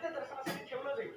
अंत्यदर्शनासाठी ठेवलं जाईल।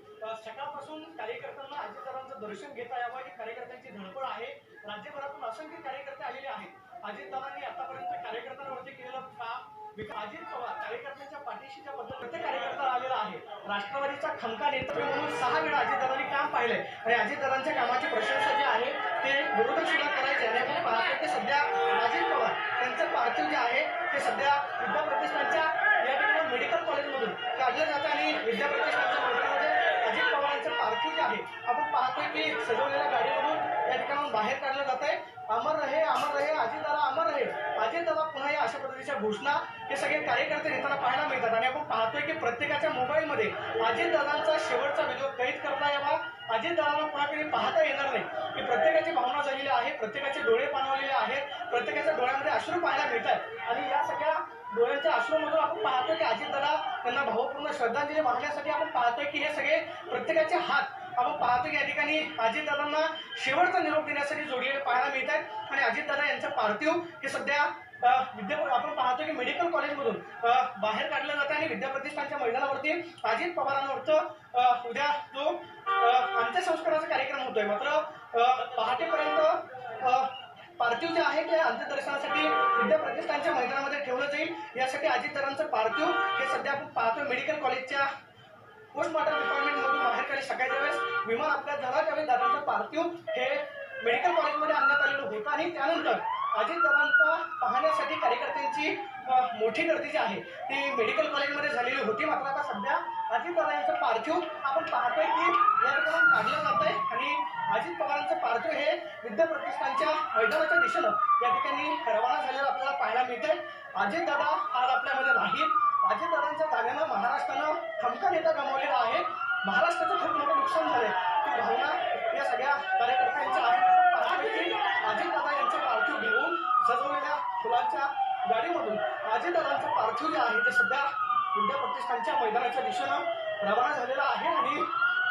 सकाळपासून कार्यकर्त्यांना अजितदादांचं दर्शन घेता यावं ही कार्यकर्त्यांची धडपड आहे। राज्यभरातून असंख्य कार्यकर्ते आलेले आहेत। अजितदादांनी आतापर्यंत कार्यकर्त्यांवरती केलेलं काम अजित पवार कार्यकर्त्यांच्या पाठीशीच्या बद्दल प्रत्येक कार्यकर्ता आलेला आहे। राष्ट्रवादीचा खमका नेतृत्व म्हणून 6 वेळा अजितदादांनी काम पाहिलंय आणि अजितदादांच्या कामाची प्रशंसा जी आहे ते विरोधक सुद्धा करायचे आणि आपण पाहतो की सध्या अजित पवार त्यांचं पार्थिव जे आहे ते सध्या विद्या प्रतिष्ठानच्या या ठिकाणी मेडिकल कॉलेजमधून काढलं जातं आणि विद्या प्रतिष्ठानच्या मैदानामध्ये अजित पवारांचं पार्थिव जे आहे आपण पाहतोय की सजवलेल्या गाडीमधून या ठिकाणाहून बाहेर काढलं जात आहे। अमर रहे अजितदादा अमर रहे अजितदादा पुन्हा या अशा पद्धतीच्या घोषणा हे सगळे कार्यकर्ते देताना पाहायला मिळतात आणि आपण पाहतोय की प्रत्येकाच्या मोबाईलमध्ये अजितदादांचा शेवटचा व्हिडिओ कैद करता यावा, अजितदादांना पुन्हा कधी पाहता येणार नाही की प्रत्येकाची भावना झालेली आहे, प्रत्येकाचे डोळे पाणावलेले आहेत, प्रत्येकाच्या डोळ्यामध्ये अश्रू पाहायला मिळतात आणि या सगळ्या डोळ्यांच्या अश्रूमधून आपण पाहतोय की अजितदादा त्यांना भावपूर्ण श्रद्धांजली वाहण्यासाठी आपण पाहतोय की हे सगळे प्रत्येकाचे हात आपण पाहतो की या ठिकाणी अजितदादांना शेवटचा निरोप देण्यासाठी जोडलेले पाहायला मिळत आहेत आणि अजितदादा यांचं पार्थिव हे सध्या आपण पाहतो की मेडिकल कॉलेजमधून बाहेर काढलं जातं आणि विद्या प्रतिष्ठानच्या मैदानावरती अजित पवारांवरचं उद्या जो अंत्यसंस्काराचा कार्यक्रम होतोय। मात्र पहाटेपर्यंत पार्थिव जे आहे ते अंत्यदर्शनासाठी विद्या प्रतिष्ठानच्या मैदानामध्ये ठेवलं जाईल। यासाठी अजितदादांचं पार्थिव हे सध्या आपण पाहतोय मेडिकल कॉलेजच्या पोस्टमॉर्टम डिपार्टमेंटमधून बाहेर काढले। सकाळच्या वेळेस विमान अपघात झाला त्यावेळी दादांचं पार्थिव हे मेडिकल कॉलेजमध्ये आणण्यात आलेलं होतं आणि त्यानंतर अजितदादांचा पाहण्यासाठी कार्यकर्त्यांची मोठी गर्दी जी आहे ती मेडिकल कॉलेजमध्ये झालेली होती। मात्र आता सध्या अजितदादा यांचं पार्थिव आपण पाहतोय की या ठिकाणी काढलं जात आहे आणि अजित पवारांचं पार्थिव हे विद्या प्रतिष्ठानच्या मैदानाच्या दिशेनं या ठिकाणी रवाना झालेलं आपल्याला पाहायला मिळतंय। अजितदादा आज आपल्यामध्ये नाहीत। अजितदादांच्या जाण्यानं महाराष्ट्रानं खमका नेता गमावलेला आहे। महाराष्ट्राचं खूप मोठं नुकसान झालंय। ती भावना या सगळ्या कार्यकर्त्यांच्या अजितदादा यांचं पार्थिव घेऊन सजवलेल्या फुलांच्या गाडीमधून अजितदादांचं पार्थिव जे आहे ते सध्या विद्या प्रतिष्ठानच्या मैदानाच्या दिशेनं रवाना झालेला आहे आणि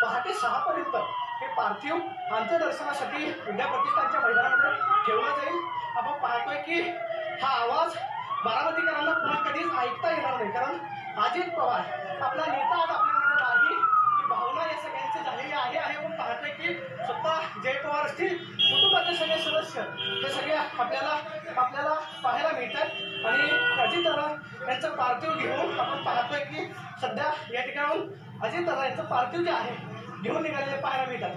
पहाटे 6 पर्यंत हे पार्थिव अंत्यदर्शनासाठी विद्या प्रतिष्ठानच्या मैदानामध्ये ठेवलं जाईल। आपण पाहतोय की हा आवाज बारामतीकरांना पुन्हा कधीच ऐकता येणार नाही, कारण अजित पवार आपला नेता आज आपल्यामध्ये नाही ही भावना या सगळ्यांची झालेली आहे आणि आपण पाहतोय की स्वतः जय पवार असतील कुटुंबाचे सगळे सदस्य हे सगळे आपल्याला पाहायला मिळतात आणि अजितदादा यांचं पार्थिव घेऊन आपण पाहतोय की सध्या या ठिकाणाहून अजितदादा यांचं पार्थिव जे आहे घेऊन निघालेले पाहायला मिळतात।